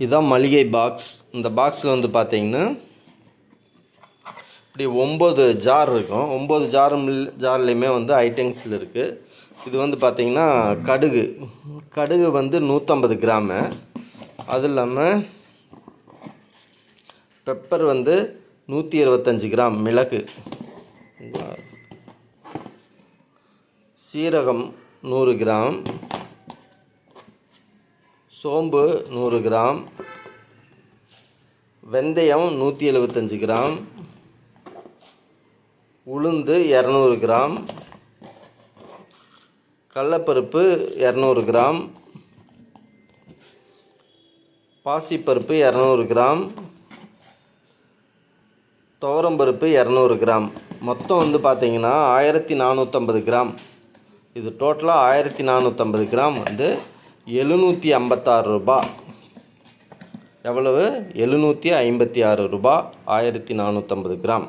இதுதான் மளிகை பாக்ஸ். இந்த பாக்ஸில் வந்து பார்த்தீங்கன்னா இப்படி 9 ஜார் இருக்கும். 9 ஜார்லேயுமே வந்து ஐட்டம்ஸில் இருக்குது. இது வந்து பார்த்திங்கன்னா கடுகு வந்து 150 கிராமு. அது இல்லாமல் பெப்பர் வந்து 125 கிராம், மிளகு, சீரகம் 100 கிராம், சோம்பு 100 கிராம், வெந்தயம் 175 கிராம், உளுந்து 200 கிராம், கடலைப்பருப்பு 200 கிராம், பாசிப்பருப்பு 200 கிராம், துவரம்பருப்பு 200 கிராம். மொத்தம் வந்து பார்த்திங்கன்னா 1450 கிராம். இது டோட்டலாக 1450 கிராம் வந்து 756 ரூபா. எவ்வளவு? 756 ரூபா 1450 கிராம்.